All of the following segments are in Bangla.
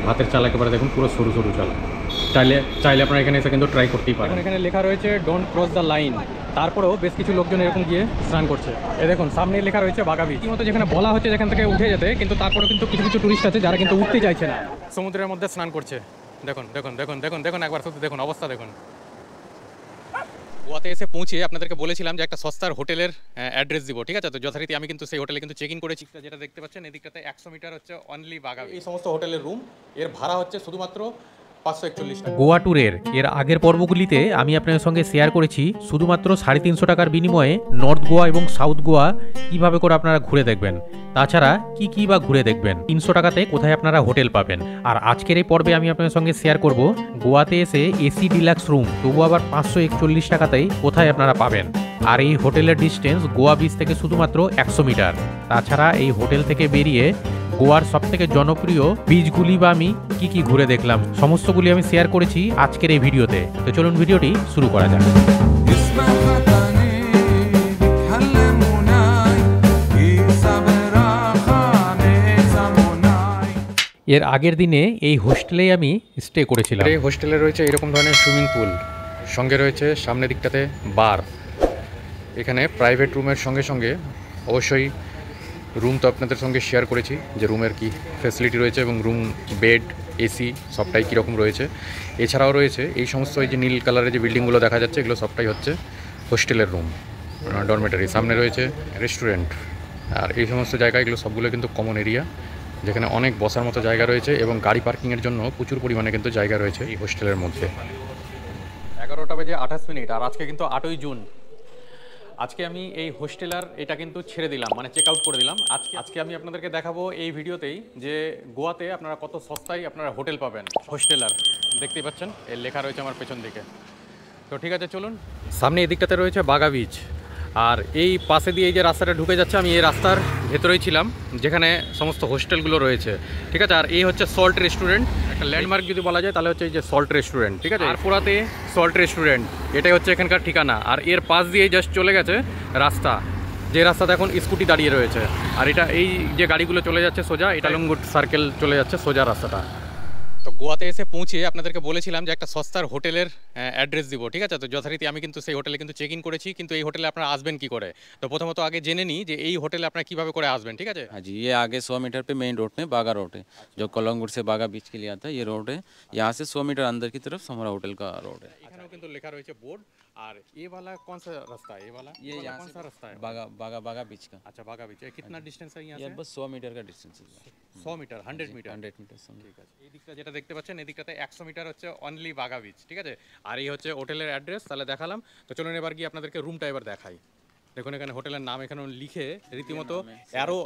ভাতের চাল একেবারে দেখুন পুরো সরু সরু চাল। চাইলে আপনারা এখানে এসে কিন্তু ট্রাই করতেই পারেন। এখানে লেখা রয়েছে ডোন্ট ক্রস দ্য লাইন, তারপরেও বেশ কিছু লোকজন এরকম গিয়ে স্নান করছে। এই দেখুন সামনে লেখা রয়েছে বাগা বিচ। মতো যেখানে বলা হচ্ছে যেখান থেকে উঠে যেতে, কিন্তু তারপরেও কিন্তু কিছু কিছু টুরিস্ট আছে যারা কিন্তু উঠতে চাইছে না, সমুদ্রের মধ্যে স্নান করছে। দেখুন দেখুন দেখুন দেখুন দেখুন একবার শুধু দেখুন অবস্থা দেখুন। গোয়াতে এসে পৌঁছে আপনাদেরকে বলেছিলাম যে একটা সস্তার হোটেলের অ্যাড্রেস দিব, ঠিক আছে? তো যথারীতি আমি কিন্তু সেই হোটেলে কিন্তু চেক ইন করেছি। যেটা দেখতে পাচ্ছেন এদিকটাতে 100 মিটার হচ্ছে অনলি বাগা। এই সমস্ত হোটেলের রুম এর ভাড়া হচ্ছে শুধুমাত্র 541 টাকা। গোয়া ট্যুরের এর আগের পর্বগুলিতে আমি আপনাদের সঙ্গে শেয়ার করেছি শুধুমাত্র 350 টাকার বিনিময়ে নর্থ গোয়া এবং সাউথ গোয়া কিভাবে করে আপনারা ঘুরে দেখবেন, তাছাড়া কি বা ঘুরে দেখবেন, 300 টাকাতে কোথায় আপনারা হোটেল পাবেন। আর আজকের এই পর্বে আমি আপনাদের সঙ্গে শেয়ার করব গোয়াতে এসে এসি ডিলাক্স রুম তবু আবার 541 টাকাতেই কোথায় আপনারা পাবেন। আর এই হোটেলের ডিস্টেন্স গোয়া বিচ থেকে শুধুমাত্র 100 মিটার। তাছাড়া এই হোটেল থেকে বেরিয়ে গোয়ার সবথেকে জনপ্রিয় বিচগুলি বা আমি কি ঘুরে দেখলাম সমস্তগুলি আমি শেয়ার করেছি আজকের এই ভিডিওতে। তো চলুন ভিডিওটি শুরু করা যাক। এর আগের দিনে এই হোস্টেলেই আমি স্টে করেছিলাম। এই হোস্টেলে রয়েছে এরকম ধরনের সুইমিং পুল, সঙ্গে রয়েছে সামনের দিকটাতে বার। এখানে প্রাইভেট রুমের সঙ্গে সঙ্গে অবশ্যই রুম তো আপনাদের সঙ্গে শেয়ার করেছি যে রুমের কি ফ্যাসিলিটি রয়েছে এবং রুম বেড এসি সবটাই কীরকম রয়েছে। এছাড়াও রয়েছে এই সমস্ত এই যে নীল কালারের যে বিল্ডিংগুলো দেখা যাচ্ছে এগুলো সবটাই হচ্ছে হোস্টেলের রুম, ডরমেটারি। সামনে রয়েছে রেস্টুরেন্ট। আর এই সমস্ত জায়গা এগুলো সবগুলো কিন্তু কমন এরিয়া, যেখানে অনেক বসার মতো জায়গা রয়েছে এবং গাড়ি পার্কিংয়ের জন্য প্রচুর পরিমাণে কিন্তু জায়গা রয়েছে এই হোস্টেলের মধ্যে। 11টা বেজে 28 মিনিট আর আজকে কিন্তু 8ই জুন। আজকে আমি এই হোস্টেলার এটা কিন্তু ছেড়ে দিলাম, মানে চেক আউট করে দিলাম। আজকে আমি আপনাদেরকে দেখাবো এই ভিডিওতেই যে গোয়াতে আপনারা কত সস্তায় আপনারা হোটেল পাবেন। হোস্টেলার দেখতেই পাচ্ছেন এর লেখা রয়েছে আমার পেছন দিকে। তো ঠিক আছে চলুন। সামনে এদিকটাতে রয়েছে বাগা বিচ, আর এই পাশে দিয়ে এই যে রাস্তাটা ঢুকে যাচ্ছে আমি এই রাস্তার ভেতরেই ছিলাম যেখানে সমস্ত হোস্টেলগুলো রয়েছে, ঠিক আছে? আর এই হচ্ছে সল্ট রেস্টুরেন্ট, একটা ল্যান্ডমার্ক যদি বলা যায় তাহলে হচ্ছে এই যে সল্ট রেস্টুরেন্ট, ঠিক আছে? আর পুরাতে সল্ট রেস্টুরেন্ট এটাই হচ্ছে এখানকার ঠিকানা। আর এর পাশ দিয়ে জাস্ট চলে গেছে রাস্তা, যে রাস্তাতে এখন স্কুটি দাঁড়িয়ে রয়েছে। আর এটা এই যে গাড়িগুলো চলে যাচ্ছে সোজা, এটা লঙ্গুট সার্কেল চলে যাচ্ছে সোজা রাস্তাটা। তো গোয়াতে এসে পৌঁছে আপনাদেরকে বলেছিলাম যে একটা সস্তার হোটেলের অ্যাড্রেস দিব, ঠিক আছে? তো যথারীতি আমি কিন্তু সেই হোটেলে কিন্তু চেক ইন করেছি, কিন্তু এই হোটেলে আপনারা আসবেন কি করে? তো প্রথমত আগে জেনে নিই যে এই হোটেলে আপনারা কীভাবে করে আসবেন, ঠিক আছে? हाँ जी, ये आगे 100 मीटर पे मेन रोड में बागा रोड है, जो कोलंगुट से बागा बीच के लिए आता है। ये रोड है, यहाँ से 100 मीटर अंदर की तरफ हमारा होटल का रोड है। এখানেও কিন্তু লেখা রয়েছে বোর্ড। আর ये वाला कौन सा रास्ता है? ये यहाँ कौन से सा रास्ता है? बागा बागा बागा बीच का। अच्छा बागा बीच है। कितना डिस्टेंस है यहाँ ये से? बस 100 मीटर का डिस्टेंस है। 100 মিটার 100 মিটার 100 मीटर ঠিক আছে। এই দিকটা যেটা দেখতে পাচ্ছেন এই দিকটাতে 100 মিটার হচ্ছে অনলি বাগা বিচ, ঠিক আছে? আর এই হচ্ছে হোটেলের অ্যাড্রেস। তাহলে দেখালাম। তো চলুন এবার গিয়ে আপনাদেরকে রুমটা এবার দেখাই। দেখুন এখানে হোটেলের নাম এখানে লিখে রীতিমতো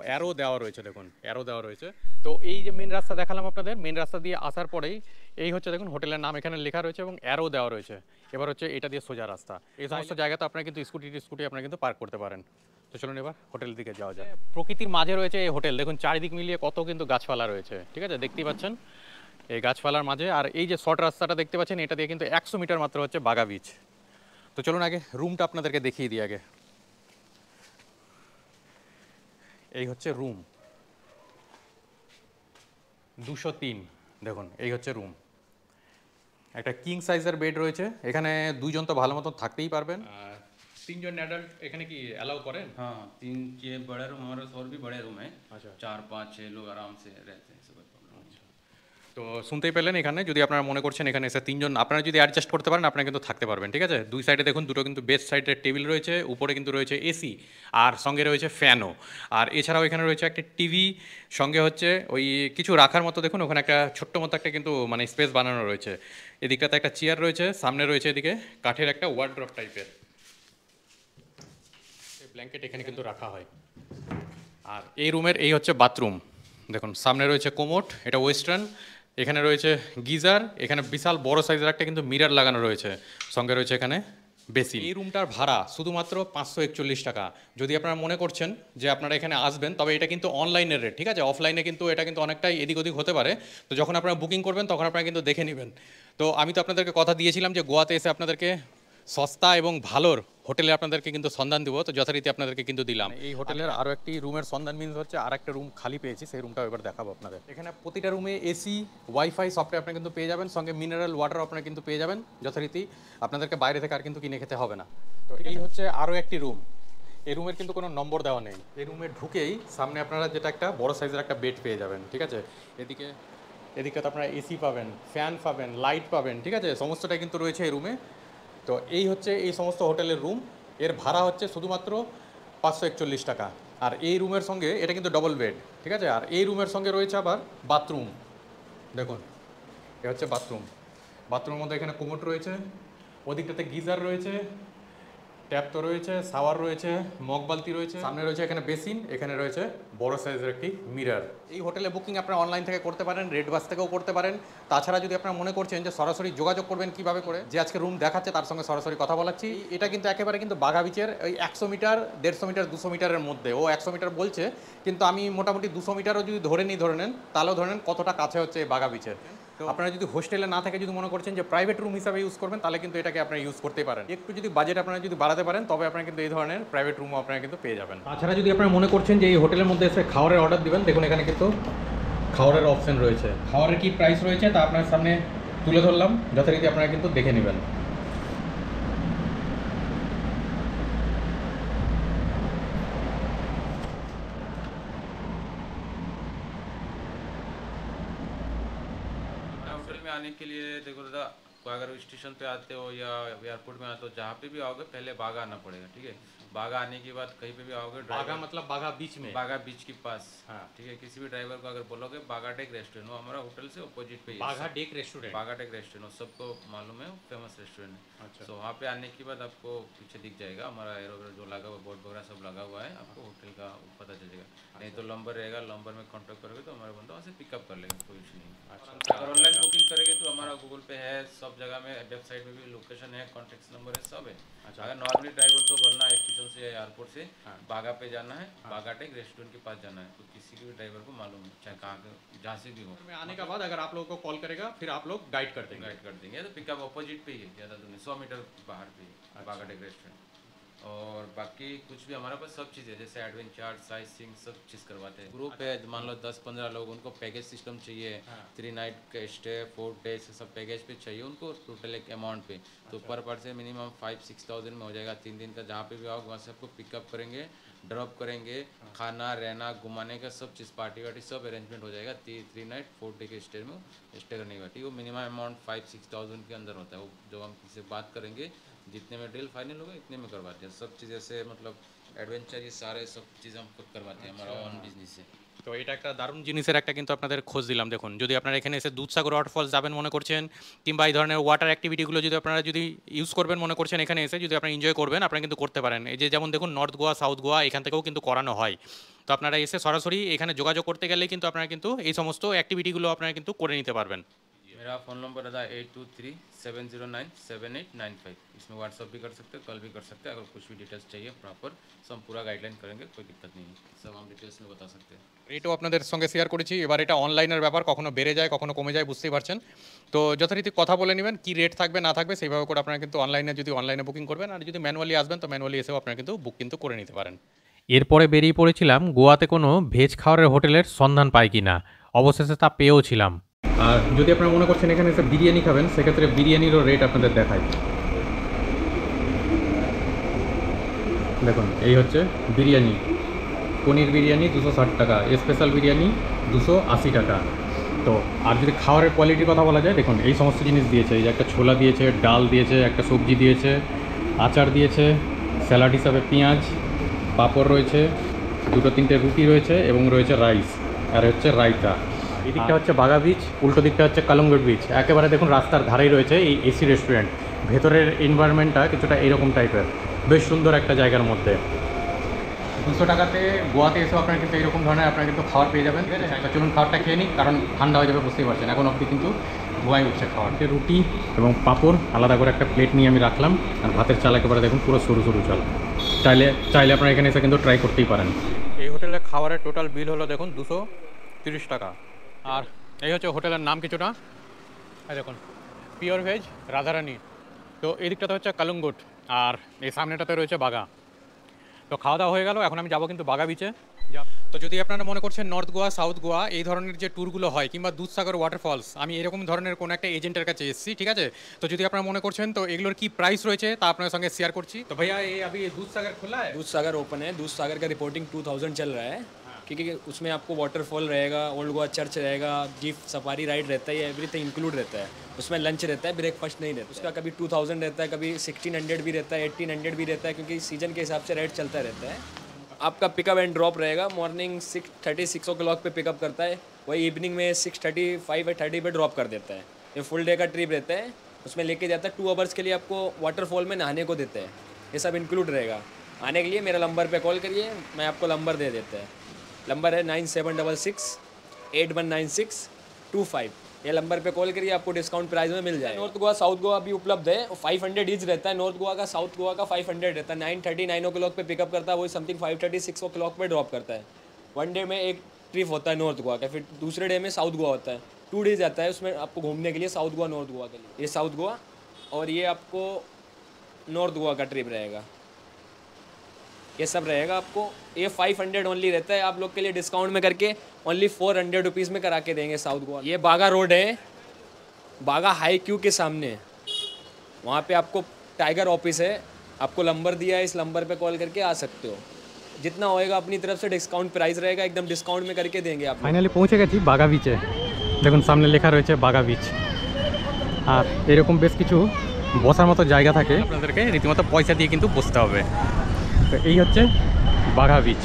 অ্যারো দেওয়া রয়েছে, দেখুন অ্যারো দেওয়া রয়েছে। তো এই যে মেন রাস্তা দেখালাম আপনাদের, মেন রাস্তা দিয়ে আসার পরেই এই হচ্ছে দেখুন হোটেলের নাম এখানে লেখা রয়েছে এবং অ্যারো দেওয়া রয়েছে। এবার হচ্ছে এটা দিয়ে সোজা রাস্তা। এই সমস্ত জায়গাতে আপনারা কিন্তু স্কুটি আপনারা কিন্তু পার্ক করতে পারেন। তো চলুন এবার হোটেলের দিকে যাওয়া যায়। প্রকৃতির মাঝে রয়েছে এই হোটেল, দেখুন চারিদিক মিলিয়ে কত কিন্তু গাছপালা রয়েছে, ঠিক আছে? দেখতেই পাচ্ছেন এই গাছপালার মাঝে। আর এই যে শর্ট রাস্তাটা দেখতে পাচ্ছেন এটা দিয়ে কিন্তু 100 মিটার মাত্র হচ্ছে বাগা বিচ। তো চলুন আগে রুমটা আপনাদেরকে দেখিয়ে দিই আগে। এই হচ্ছে রুম 203, দেখুন এই হচ্ছে রুম। একটা কিং সাইজের বেড রয়েছে এখানে, দুইজন তো ভালো মতো থাকতেই পারবেন। 3 জন অ্যাডাল্ট এখানে কি অ্যালাউ করেন? हाँ, 3 ये बड़ा रूम हमारा और भी बड़े रूम है। अच्छा 4 5 6 लोग आराम से रहते हैं, सब प्रॉब्लम। তো শুনতেই পেলেন এখানে যদি আপনারা মনে করছেন এখানে এসে 3 জন আপনারা যদি অ্যাডজাস্ট করতে পারেন আপনারা কিন্তু থাকতে পারবেন, ঠিক আছে? দুই সাইডে দেখুন দুটো কিন্তু বেস্ট সাইডের টেবিল রয়েছে, উপরে কিন্তু রয়েছে এসি আর সঙ্গে রয়েছে ফ্যানও। আর এছাড়াও এখানে রয়েছে একটা টিভি, সঙ্গে হচ্ছে ওই কিছু রাখার মতো দেখুন ওখানে একটা ছোট্ট মতো একটা কিন্তু মানে স্পেস বানানো রয়েছে। এদিকটাতে একটা চেয়ার রয়েছে, সামনে রয়েছে এদিকে কাঠের একটা ওয়ার্ড্রপ টাইপের ব্ল্যাঙ্কেট এখানে কিন্তু রাখা হয়। আর এই রুমের এই হচ্ছে বাথরুম, দেখুন সামনে রয়েছে কোমোড, এটা ওয়েস্টার্ন। এখানে রয়েছে গিজার, এখানে বিশাল বড় সাইজের একটা কিন্তু মিরার লাগানো রয়েছে, সঙ্গে রয়েছে এখানে বেসিন। এই রুমটার ভাড়া শুধুমাত্র 541 টাকা। যদি আপনারা মনে করছেন যে আপনারা এখানে আসবেন তবে এটা কিন্তু অনলাইনের রেট, ঠিক আছে? অফলাইনে কিন্তু এটা কিন্তু অনেকটাই এদিক ওদিক হতে পারে। তো যখন আপনারা বুকিং করবেন তখন আপনারা কিন্তু দেখে নেবেন। তো আমি তো আপনাদেরকে কথা দিয়েছিলাম যে গোয়াতে এসে আপনাদেরকে সস্তা এবং ভালোর হোটেলে আপনাদেরকে কিন্তু সন্ধান দিব, তো যথারীতি আপনাদেরকে কিন্তু দিলাম। এই হোটেলের আরও একটি রুমের সন্ধান মিন্স হচ্ছে আর একটা রুম খালি পেয়েছি, সেই রুমটাও এবার দেখাবো আপনাদের। এখানে প্রতিটা রুমে এসি, ওয়াইফাই সফটওয়্যার আপনারা কিন্তু পেয়ে যাবেন, সঙ্গে মিনারেল ওয়াটার আপনারা কিন্তু পেয়ে যাবেন যথারীতি। আপনাদেরকে বাইরে থেকে আর কিন্তু কিনে খেতে হবে না। তো এই হচ্ছে আরও একটি রুম। এই রুমের কিন্তু কোনো নম্বর দেওয়া নেই। এই রুমে ঢুকেই সামনে আপনারা যেটা একটা বড় সাইজের একটা বেড পেয়ে যাবেন, ঠিক আছে। এদিকে তো আপনারা এসি পাবেন, ফ্যান পাবেন, লাইট পাবেন, ঠিক আছে, সমস্তটাই কিন্তু রয়েছে এই রুমে। তো এই হচ্ছে এই সমস্ত হোটেলের রুম। এর ভাড়া হচ্ছে শুধুমাত্র 541 টাকা। আর এই রুমের সঙ্গে এটা কিন্তু ডবল বেড, ঠিক আছে। আর এই রুমের সঙ্গে রয়েছে আবার বাথরুম। দেখুন, এ হচ্ছে বাথরুম। বাথরুমের মধ্যে এখানে কোমোড রয়েছে, ওদিকটাতে গিজার রয়েছে, ট্যাপ তো রয়েছে, শাওয়ার রয়েছে, মগ বালতি রয়েছে, সামনে রয়েছে এখানে বেসিন, এখানে রয়েছে বড় সাইজের একটি মিরর। এই হোটেলে বুকিং আপনারা অনলাইন থেকে করতে পারেন, রেড বাস থেকেও করতে পারেন। তাছাড়া যদি আপনারা মনে করছেন যে সরাসরি যোগাযোগ করবেন কিভাবে করে, যে আজকে রুম দেখাচ্ছে তার সঙ্গে সরাসরি কথা বলাচ্ছি, এটা কিন্তু একেবারে কিন্তু বাঘা বিচের ওই 100 মিটার, 150 মিটার, 200 মিটারের মধ্যে। ও 100 মিটার বলছে, কিন্তু আমি মোটামুটি 200 মিটারও যদি ধরে নেন, তাহলেও ধরে নেন কতটা কাছে হচ্ছে এই বাঘা বিচের। তো আপনারা যদি হোস্টেলে না থেকে যদি মনে করছেন যে প্রাইভেট রুম হিসাবে ইউজ করবেন, তাহলে কিন্তু এটাকে আপনারা ইউজ করতে পারেন। একটু যদি বাজেট আপনারা যদি বাড়াতে পারেন, তবে আপনারা কিন্তু এই ধরনের প্রাইভেট রুমও আপনারা কিন্তু পেয়ে যাবেন। তাছাড়া যদি আপনারা মনে করছেন যে এই হোটেলের মধ্যে এসে খাবারের অর্ডার দিবেন, দেখুন এখানে কিন্তু খাবারের অপশন রয়েছে। খাবারের কি প্রাইস রয়েছে তা আপনার সামনে তুলে ধরলাম, যথারীতি আপনারা কিন্তু দেখে নেবেন। होटल में आने के लिए देखो दादा, अगर स्टेशन पे आते हो या एयरपोर्ट में आते हो, जहाँ पे भी आओगे पहले बागा आना पड़ेगा, ठीक है। बागा आने के बाद कहीं पे भी आओगे, बागा मतलब बागा बीच में, बागा बीच के पास, हाँ ठीक है। किसी भी ड्राइवर को अगर बोलोगे बागा टेक रेस्टोरेंट, वो हमारा होटल से अपोजिट पे ही है। बागा डेक रेस्टोरेंट, बागा टेक रेस्टोरेंट सबको मालूम है, फेमस रेस्टोरेंट है। अच्छा। तो वहाँ पे आने के बाद आपको पीछे दिख जाएगा हमारा एरो जो लगा हुआ, बोर्ड वगैरह सब लगा हुआ है, आपको होटल का पता चलेगा। नहीं तो नंबर रहेगा, नंबर में कॉन्टैक्ट करोगे तो हमारा बंदा वहाँ से पिकअप कर लेगा, कोई इशू नहीं। अगर ऑनलाइन बुकिंग करेंगे तो हमारा गूगल पे है, सब जगह में, वेबसाइट में भी लोकेशन है, कॉन्टैक्ट नंबर है, सब है। अच्छा। अगर नॉर्मली ड्राइवर को बोलना है स्टेशन से या एयरपोर्ट से बागा पे जाना है, बागा टेक रेस्टोरेंट के पास जाना है, तो किसी भी ड्राइवर को मालूम है, चाहे कहाँ के जहाँ से भी हो। आने के बाद अगर आप लोगों को कॉल करेगा, फिर आप लोग गाइड कर देंगे। तो पिकअप अपोजिट पे ही है, ज़्यादा दूर नहीं, 100 मीटर बाहर पे ही है बागा टेक रेस्टोरेंट। और बाकी कुछ भी हमारे पास सब चीज़ है, जैसे एडवेंचर, साइट सीइंग सब चीज़ करवाते हैं। ग्रुप है, मान लो 10-15 लोग, उनको पैकेज सिस्टम चाहिए, 3 नाइट का स्टे, 4 डेज सब पैकेज पे चाहिए उनको, टोटल एक अमाउंट पे। तो पर पर्सन मिनिमम 5-6,000 में हो जाएगा। 3 दिन का जहाँ पे भी आओगे वहाँ से आपको पिकअप करेंगे, ड्रॉप करेंगे, खाना रहना घुमाने का सब चीज़, पार्टी वार्टी सब अरेंजमेंट हो जाएगा। 3 नाइट 4 डे के स्टे में स्टे करने की बात, वो मिनिमम अमाउंट 5-6,000 के अंदर होता है। वो जो हम किसी से बात करेंगे, जितने में डील फाइनल होगा इतने में करवाते हैं सब चीज़। ऐसे मतलब एडवेंचर ये सारे सब चीज़ हम खुद करवाते हैं, हमारा ऑन बिजनेस है। তো এটা একটা দারুণ জিনিসের একটা কিন্তু আপনাদের খোঁজ দিলাম। দেখুন, যদি আপনারা এখানে এসে দুধসাগর ওয়াটারফলস যাবেন মনে করছেন, কিংবা এই ধরনের ওয়াটার অ্যাক্টিভিটিগুলো যদি আপনারা যদি ইউজ করবেন মনে করছেন, এখানে এসে যদি আপনারা এনজয় করবেন, আপনারা কিন্তু করতে পারেন। এই যে যেমন দেখুন, নর্থ গোয়া, সাউথ গোয়া এখান থেকেও কিন্তু করানো হয়। তো আপনারা এসে সরাসরি এখানে যোগাযোগ করতে গেলে কিন্তু আপনারা কিন্তু এই সমস্ত অ্যাক্টিভিটিগুলো আপনারা কিন্তু করে নিতে পারবেন। मेरा फ़ोन नंबर है 8237097895। इसमें व्हाट्सअप भी कर सकते हो, कॉल भी कर सकते हैं। अगर कुछ भी डिटेल्स चाहिए प्रॉपर, सब हम पूरा गाइडलाइन करेंगे, कोई दिक्कत नहीं है, सब हम डिटेल्स में बता सकते हैं। রেটও আপনাদের সঙ্গে শেয়ার করেছি। এবার এটা অনলাইনের ব্যাপার, কখনো বেড়ে যায় কখনো কমে যায়, বুঝতেই পারছেন। তো যথারীতি কথা বলে নেবেন, কি রেট থাকবে না থাকবে সেইভাবে করে আপনারা কিন্তু অনলাইনে বুকিং করবেন। আর যদি ম্যানুয়ালি আসবেন তো ম্যানুয়ালি এসেও আপনারা কিন্তু বুক কিন্তু করে নিতে পারেন। এরপরে বেরিয়ে পড়েছিলাম গোয়াতে কোনো ভেজ খাবারের হোটেলের সন্ধান পাই কি না। অবশেষে তা পেয়েও ছিলাম। আর যদি আপনারা মনে করছেন এখানে এসে বিরিয়ানি খাবেন, সেক্ষেত্রে বিরিয়ানিরও রেট আপনাদের দেখায়। দেখুন, এই হচ্ছে বিরিয়ানি। পনির বিরিয়ানি 260 টাকা, স্পেশাল বিরিয়ানি 280 টাকা। তো আর যদি খাবারের কোয়ালিটির কথা বলা যায়, দেখুন এই সমস্ত জিনিস দিয়েছে। এই যে একটা ছোলা দিয়েছে, ডাল দিয়েছে, একটা সবজি দিয়েছে, আচার দিয়েছে, স্যালাড হিসাবে পেঁয়াজ, পাঁপড় রয়েছে, 2-3টে রুটি রয়েছে এবং রয়েছে রাইস, আর হচ্ছে রায়তা। এই দিকটা হচ্ছে বাগা বিচ, উল্টো দিকটা হচ্ছে কালুঙ্গুর বিচ। একেবারে দেখুন রাস্তার ধারেই রয়েছে এই এসি রেস্টুরেন্ট। ভেতরের এনভায়রনমেন্টটা কিছুটা এরকম টাইপের, বেশ সুন্দর একটা জায়গার মধ্যে। 200 টাকাতে গোয়াতে এসেও আপনারা কিন্তু এইরকম ধরনের আপনারা কিন্তু খাবার পেয়ে যাবেন। চলুন খাবারটা খেয়ে নিই, কারণ ঠান্ডা হয়ে যাবে, বুঝতেই পারছেন। এখন অবধি কিন্তু ধোঁয়াই উঠছে খাবার। রুটি এবং পাঁপড় আলাদা করে একটা প্লেট নিয়ে আমি রাখলাম। আর ভাতের চাল একেবারে দেখুন পুরো সরু সরু চাল। চাইলে আপনারা এখানে এসে কিন্তু ট্রাই করতেই পারেন। এই হোটেলের খাবারের টোটাল বিল হলো দেখুন 230 টাকা। আর এই হচ্ছে হোটেলের নাম কিছুটা, এই দেখুন পিওর ভেজ রাধারানী। তো এই দিকটাতে হচ্ছে কালুঙ্গুট, আর এই সামনেটাতে রয়েছে বাগা। তো খাওয়া দাওয়া হয়ে গেল, এখন আমি যাবো কিন্তু বাগা বিচে। তো যদি আপনারা মনে করছেন নর্থ গোয়া, সাউথ গোয়া এই ধরনের যে ট্যুরগুলো হয় কিংবা দুধসাগর ওয়াটারফলস, আমি এরকম ধরনের কোনো একটা এজেন্টের কাছে এসেছি, ঠিক আছে? তো যদি আপনারা মনে করছেন তো এগুলোর কি প্রাইস রয়েছে তা আপনার সঙ্গে শেয়ার করছি। তো ভাইয়া এই अभी दूधसागर खुला है? दूधसागर ओपन है। दूधसागर का रिपोर्टिंग 2000 चल रहा है, क्योंकि उसमें आपको वाटरफॉल रहेगा, ओल्ड गोवा चर्च रहेगा, जीप सफारी राइड रहता है, एवरीथिंग इंक्लूड रहता है। उसमें लंच रहता है, ब्रेकफास्ट नहीं रहता। उसका कभी 2000 रहता है, कभी 1600 भी रहता है, 1800 भी रहता है, क्योंकि सीजन के हिसाब से रेट चलता रहता है। आपका पिकअप एंड ड्रॉप रहेगा। मॉर्निंग 6:30 6 o'clock पे पिकअप करता है, वही इवनिंग में 6:35 या 30 पे ड्रॉप कर देता है। ये फुल डे का ट्रिप रहता है। उसमें लेके जाता है 2 hours के लिए, आपको वाटरफॉल में नहाने को देते हैं। ये सब इंक्लूड रहेगा। आने के लिए मेरा नंबर पे कॉल करिए, मैं आपको नंबर दे देते हैं। नंबर है 9766819625। ये नंबर पे कॉल करिए, आपको डिस्काउंट प्राइस में मिल जाए। नॉर्थ गोवा साउथ गोवा भी उपलब्ध है। 500 ईच रहता है नॉर्थ गोवा का, साउथ गोवा का 500 रहता है। 9:30 9 o'clock पे पिकअप करता है, वही समथिंग 5:30 6 o'clock पे ड्रॉप करता है। 1 डे में एक ट्रिप होता है नॉर्थ गोवा का, फिर दूसरे डे में साउथ गोवा होता है। 2 डेज आता है उसमें आपको घूमने के लिए, साउथ गोवा नॉर्थ गोवा के लिए। ये साउथ गोवा और ये आपको नॉर्थ गोवा का ट्रिप रहेगा। ये सब रहेगा आपको। ये 500 ओनली रहता है, आप लोग के लिए डिस्काउंट में करके ओनली 400 रुपीज़ में करा के देंगे साउथ गोवा। ये बागा रोड है, बागा हाई क्यू के सामने, वहाँ पे आपको टाइगर ऑफिस है। आपको नंबर दिया है, इस नंबर पे कॉल करके आ सकते हो। जितना होएगा अपनी तरफ से डिस्काउंट प्राइस रहेगा, एकदम डिस्काउंट में करके देंगे आप। ফাইনালি পৌঁছে গেছি বাগা বিচে। দেখুন সামনে লেখা রয়েছে বাগা বিচ। আর এরকম বেশ কিছু বসার মতো জায়গা থাকে, আপনাদেরকে রীতিমতো পয়সা দিয়ে কিন্তু বসতে হবে। তো এই হচ্ছে বাগা বিচ।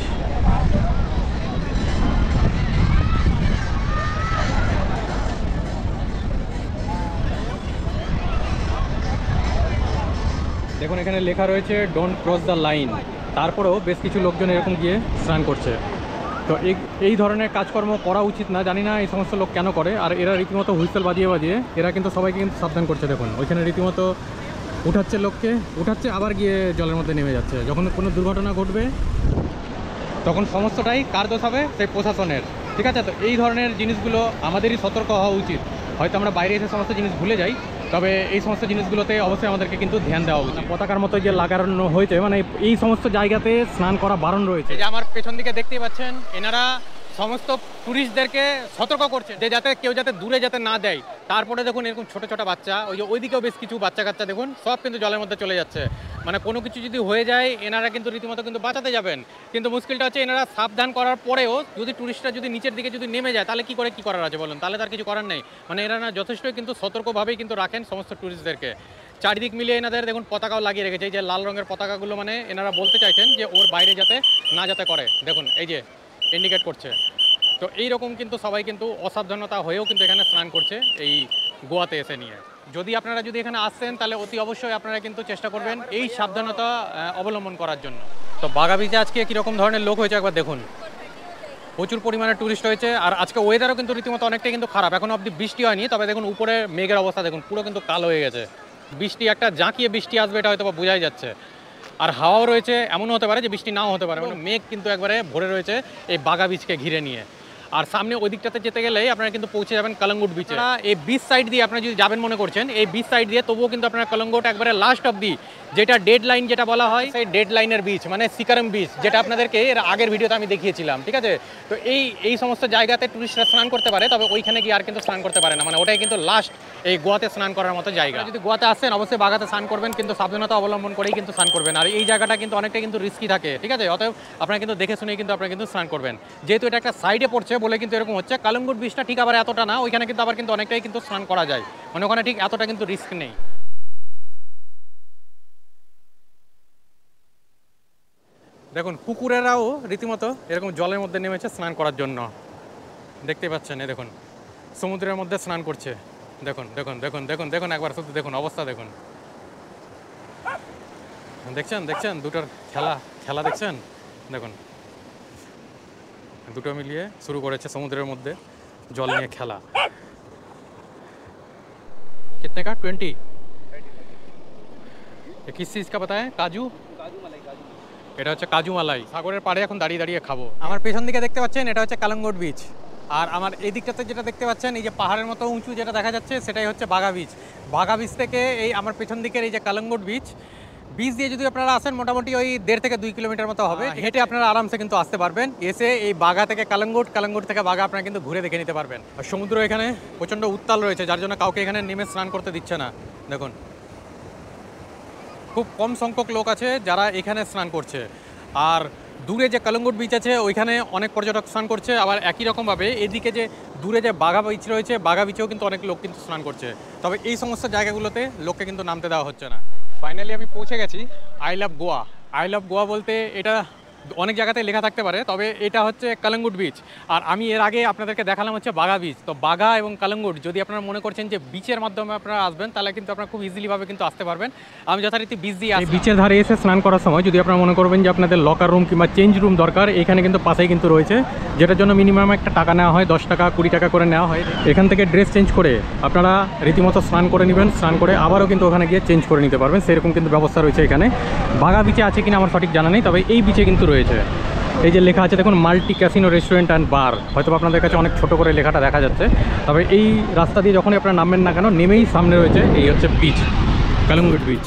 দেখুন এখানে লেখা রয়েছে ডোন্ট ক্রস দ্য লাইন, তারপরেও বেশ কিছু লোকজন এরকম গিয়ে স্নান করছে। তো এই ধরনের কাজকর্ম করা উচিত না, জানি না এই সমস্ত লোক কেন করে। আর এরা রীতিমতো হুইসেল বাজিয়ে বাজিয়ে এরা কিন্তু সবাইকে কিন্তু সাবধান করছে। দেখুন ওইখানে রীতিমতো উঠাচ্ছে, লোককে উঠাচ্ছে, আবার গিয়ে জলের মধ্যে নেমে যাচ্ছে। যখন কোনো দুর্ঘটনা ঘটবে তখন সমস্তটাই কার দোষ হবে? সেই প্রশাসনের, ঠিক আছে? তো এই ধরনের জিনিসগুলো আমাদেরই সতর্ক হওয়া উচিত। হয়তো আমরা বাইরে এসে সমস্ত জিনিস ভুলে যাই, তবে এই সমস্ত জিনিসগুলোতে অবশ্যই আমাদেরকে কিন্তু ধ্যান দেওয়া উচিত। পতাকার মতো যে লাগানো হয়েছে, মানে এই সমস্ত জায়গাতে স্নান করা বারণ রয়েছে। যে আমার পেছন দিকে দেখতেই পাচ্ছেন, এনারা সমস্ত ট্যুরিস্টদেরকে সতর্ক করছে যে যাতে কেউ যাতে দূরে যেতে না দেয়। তারপরে দেখুন এরকম ছোট ছোট বাচ্চা, ওই যে ওইদিকেও বেশ কিছু বাচ্চা কাচ্চা দেখুন, সব কিন্তু জলের মধ্যে চলে যাচ্ছে। মানে কোনো কিছু যদি হয়ে যায় এনারা কিন্তু রীতিমতো কিন্তু বাঁচাতে যাবেন, কিন্তু মুশকিলটা হচ্ছে এনারা সাবধান করার পরেও যদি ট্যুরিস্টরা যদি নিচের দিকে যদি নেমে যায় তাহলে কি করে কি করার আছে বলুন? তাহলে তার কিছু করার নেই। মানে এনারা যথেষ্টই কিন্তু সতর্কভাবেই কিন্তু রাখেন সমস্ত ট্যুরিস্টদেরকে। চারিদিক মিলিয়ে এনাদের দেখুন পতাকাও লাগিয়ে রেখেছে, এই যে লাল রঙের পতাকাগুলো, মানে এনারা বলতে চাইছেন যে ওর বাইরে যাতে না যাতে করে। দেখুন এই যে ইন্ডিকেট করছে। তো এইরকম কিন্তু সবাই কিন্তু অসাবধানতা হয়েও কিন্তু এখানে স্নান করছে এই গোয়াতে এসে নিয়ে। যদি আপনারা যদি এখানে আসছেন তাহলে অতি অবশ্যই আপনারা কিন্তু চেষ্টা করবেন এই সাবধানতা অবলম্বন করার জন্য। তো বাগা বিচে আজকে কীরকম ধরনের লোক হয়েছে একবার দেখুন, প্রচুর পরিমাণে ট্যুরিস্ট হয়েছে। আর আজকে ওয়েদারও কিন্তু রীতিমতো অনেকটাই কিন্তু খারাপ, এখনও অবধি বৃষ্টি হয়নি, তবে দেখুন উপরে মেঘের অবস্থা দেখুন পুরো কিন্তু কালো হয়ে গেছে। বৃষ্টি একটা জাঁকিয়ে বৃষ্টি আসবে এটা হয়তো বোঝাই যাচ্ছে। আর হাওয়াও রয়েছে, এমনও হতে পারে যে বৃষ্টি নাও হতে পারে। মানে মেঘ কিন্তু একবারে ভরে রয়েছে এই বাগা বিচকে ঘিরে নিয়ে। আর সামনে ওই দিকটাতে যেতে গেলেই আপনারা কিন্তু পৌঁছে যাবেন কালাঙ্গুট বিচে। এই বিচ সাইড দিয়ে আপনারা যদি যাবেন মনে করছেন, এই বিচ সাইড দিয়ে তবুও কিন্তু আপনারা কালাঙ্গুট একবারে লাস্ট অবধি, যেটা ডেড লাইন যেটা বলা হয়, সেই ডেড লাইনের বিচ মানে সিকারম বিচ, যেটা আপনাদেরকে এর আগের ভিডিওতে আমি দেখিয়েছিলাম, ঠিক আছে? তো এই সমস্ত জায়গাতে টুরিস্টরা স্নান করতে পারে, তবে ওইখানে গিয়ে আর কিন্তু স্নান করতে পারে না। মানে ওটাই কিন্তু লাস্ট এই গোয়াতে স্নান করার মতো জায়গা। যদি গোয়াতে আসেন অবশ্যই বাগাতে স্নান করবেন, কিন্তু সাবধানতা অবলম্বন করেই কিন্তু স্নান করবেন। আর এই জায়গাটা কিন্তু অনেকটা কিন্তু রিস্কি থাকে, ঠিক আছে? অতএব আপনারা কিন্তু দেখে শুনেই কিন্তু আপনারা কিন্তু স্নান করবেন। যেহেতু এটা একটা সাইডে পড়ছে বলে কিন্তু এরকম হচ্ছে। কালাঙ্গুট বিচটা ঠিক আবার এতটা না, ওইখানে কিন্তু আবার কিন্তু অনেকটাই কিন্তু স্নান করা যায়, মানে ওখানে ঠিক এতটা কিন্তু রিস্ক নেই। দেখুন কুকুরেরাও রীতিমতো এরকম জলের মধ্যে নেমেছে স্নান করার জন্য, দেখতে পাচ্ছেন। এই দেখুন সমুদ্রের মধ্যে স্নান করছে। দেখুন দেখুন দেখুন দেখুন দেখুন একবার শুধু দেখুন অবস্থা দেখুন, দেখছেন দেখছেন দুটোর খেলা দেখছেন। দেখুন দুটো মিলিয়ে শুরু করেছে সমুদ্রের মধ্যে জল নিয়ে খেলা। कितने का? 20। किस चीज़ का बताएं? काजू मलाई। এটা হচ্ছে কাজু মালাই। সাগরের পাড়ে এখন দাঁড়িয়ে দাঁড়িয়ে খাবো। আমার পেছন দিকে দেখতে পাচ্ছেন এটা হচ্ছে কালাঙ্গুট বিচ। আর আমার এই দিকটাতে যেটা দেখতে পাচ্ছেন, এই যে পাহাড়ের মতো উঁচু যেটা দেখা যাচ্ছে, সেটাই হচ্ছে বাগা বিচ। বাগা বিচ থেকে এই আমার পেছন দিকের এই যে কালাঙ্গুট বিচ, বিচ দিয়ে যদি আপনারা আসেন মোটামুটি ওই 1.5 থেকে 2 কিলোমিটার মতো হবে, হেঁটে আপনারা আরামসে কিন্তু আসতে পারবেন। এসে এই বাগা থেকে কালাঙ্গুট, কালাঙ্গুট থেকে বাগা আপনারা কিন্তু ঘুরে দেখে নিতে পারবেন। আর সমুদ্র এখানে প্রচণ্ড উত্তাল রয়েছে, যার জন্য কাউকে এখানে নেমে স্নান করতে দিচ্ছে না। দেখুন খুব কম সংখ্যক লোক আছে যারা এখানে স্নান করছে। আর দূরে যে কালাঙ্গুট বিচ আছে ওইখানে অনেক পর্যটক স্নান করছে। আবার একই রকমভাবে এদিকে যে দূরে যে বাঘা বিচ রয়েছে, বাঘা বিচেও কিন্তু অনেক লোক কিন্তু স্নান করছে। তবে এই সমস্ত জায়গাগুলোতে লোককে কিন্তু নামতে দেওয়া হচ্ছে না। ফাইনালি আমি পৌঁছে গেছি I love Goa. I love Goa বলতে এটা অনেক জায়গাতে লেখা থাকতে পারে, তবে এটা হচ্ছে কালাঙ্গুট বিচ। আর আমি এর আগে আপনাদেরকে দেখালাম হচ্ছে বাঘা বিচ। তো বাঘা এবং কালাঙ্গুট যদি আপনারা মনে করছেন যে বিচের মাধ্যমে আপনারা আসবেন, তাহলে কিন্তু আপনারা খুব ইজিলিভাবে কিন্তু আসতে পারবেন। আমি যথারীতি বিচ দিয়ে আসি। বিচের ধারে এসে স্নান করার সময় যদি আপনারা মনে করবেন যে আপনাদের লকার রুম কিংবা চেঞ্জ রুম দরকার, এখানে কিন্তু পাশেই কিন্তু রয়েছে, যেটার জন্য মিনিমাম একটা টাকা নেওয়া হয়, 10 টাকা 20 টাকা করে নেওয়া হয়। এখান থেকে ড্রেস চেঞ্জ করে আপনারা রীতিমতো স্নান করে নেবেন, স্নান করে আবারও কিন্তু ওখানে গিয়ে চেঞ্জ করে নিতে পারবেন। সেরকম কিন্তু ব্যবস্থা রয়েছে এখানে। বাঘা বিচে আছে কিনা আমার সঠিক জানা নেই, তবে এই বিচে কিন্তু রয়েছে। এই যে লেখা আছে দেখুন, multi casino restaurant and bar. হয়তো আপনাদের কাছে অনেক ছোট করে লেখাটা দেখা যাচ্ছে, তবে এই রাস্তা দিয়ে যখনই আপনারা নামবেন না কেন, নেমেই সামনে রয়েছে এই হচ্ছে বিচ, কালাঙ্গুট বিচ।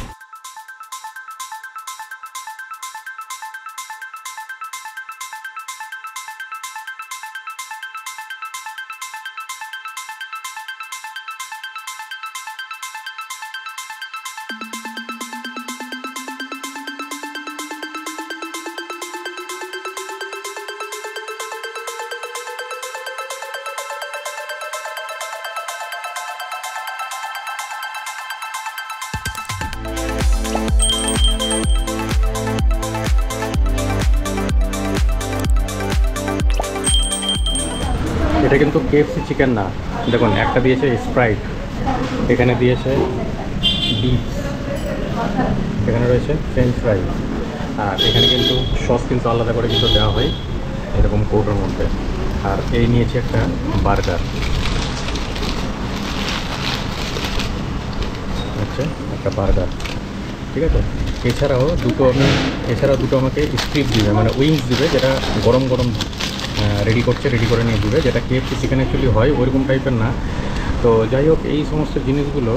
এটা কিন্তু KFC চিকেন না, দেখুন একটা দিয়েছে স্প্রাইট, এখানে দিয়েছে ডিপ, এখানে রয়েছে ফ্রেঞ্চ ফ্রাই, আর এখানে কিন্তু সস কিন্তু আলাদা করে কিন্তু দেওয়া হয় এরকম কৌটোর মধ্যে। আর এই নিয়েছে একটা বার্গার, আচ্ছা একটা বার্গার, ঠিক আছে। এছাড়াও দুটো আমাকে স্ট্রিপ দিবে, মানে উইংস দিবে, যেটা গরম গরম রেডি করে নিয়ে দিবে, যেটা KFC চিকেন অ্যাকচুয়ালি হয় ওইরকম টাইপের না। তো যাই হোক, এই সমস্ত জিনিসগুলো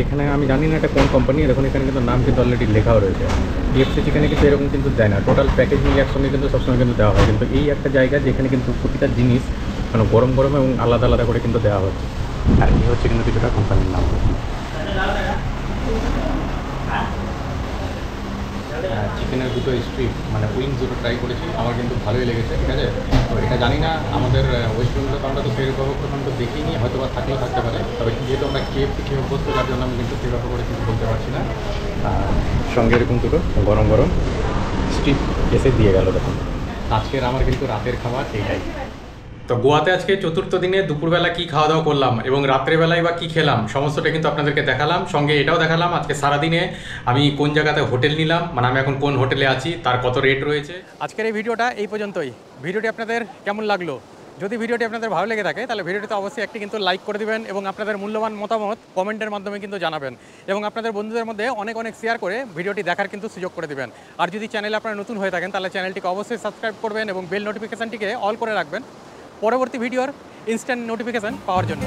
এখানে আমি জানি না এটা কোন কোম্পানি, এখন এখানে কিন্তু নাম কিন্তু অলরেডি লেখাও রয়েছে। KFC চিকেনে কিন্তু এরকম কিন্তু দেয় না, টোটাল প্যাকেজ মিলে একসঙ্গে কিন্তু সবসময় কিন্তু দেওয়া হয়। কিন্তু এই একটা জায়গা যেখানে কিন্তু প্রতিটা জিনিস মানে গরম গরম এবং আলাদা আলাদা করে কিন্তু দেওয়া হচ্ছে। আর এই হচ্ছে কিন্তু কিছুটা কোম্পানির নাম। চিকেনের দুটো স্ট্রিপ মানে উইংস দুটো ট্রাই করেছি, আমার কিন্তু ভালোই লেগেছে, ঠিক আছে। তো এটা জানি না আমাদের ওয়েস্ট বেঙ্গলে তো আমরা তো সেইভাবে প্রথম তো দেখিনি, হয়তো বা থাকলেও থাকতে পারে। তবে যেহেতু আমরা KFC খেয়ে অভ্যস্ত, তার জন্য আমি কিন্তু সেইভাবে করে কিছু বলতে পারছি না। আর সঙ্গে এরকম দুটো গরম গরম স্ট্রিপ এসে দিয়ে গেল। দেখুন আজকের আমার কিন্তু রাতের খাবার এইটাই। তো গোয়াতে আজকে চতুর্থ দিনে দুপুরবেলা কি খাওয়া দাওয়া করলাম এবং রাত্রেবেলায় বা কি খেলাম সমস্তটা কিন্তু আপনাদেরকে দেখালাম। সঙ্গে এটাও দেখালাম আজকে সারাদিনে আমি কোন জায়গাতে হোটেল নিলাম, মানে আমি এখন কোন হোটেলে আছি, তার কত রেট রয়েছে। আজকের এই ভিডিওটা এই পর্যন্তই। ভিডিওটি আপনাদের কেমন লাগলো? যদি ভিডিওটি আপনাদের ভালো লেগে থাকে তাহলে ভিডিওটিতে অবশ্যই একটি কিন্তু লাইক করে দিবেন এবং আপনাদের মূল্যবান মতামত কমেন্টের মাধ্যমে কিন্তু জানাবেন এবং আপনাদের বন্ধুদের মধ্যে অনেক অনেক শেয়ার করে ভিডিওটি দেখার কিন্তু সুযোগ করে দিবেন। আর যদি চ্যানেলে আপনারা নতুন হয়ে থাকেন তাহলে চ্যানেলটিকে অবশ্যই সাবস্ক্রাইব করবেন এবং বেল নোটিফিকেশানটিকে অল করে রাখবেন পরবর্তী ভিডিওর ইনস্ট্যান্ট নোটিফিকেশান পাওয়ার জন্য।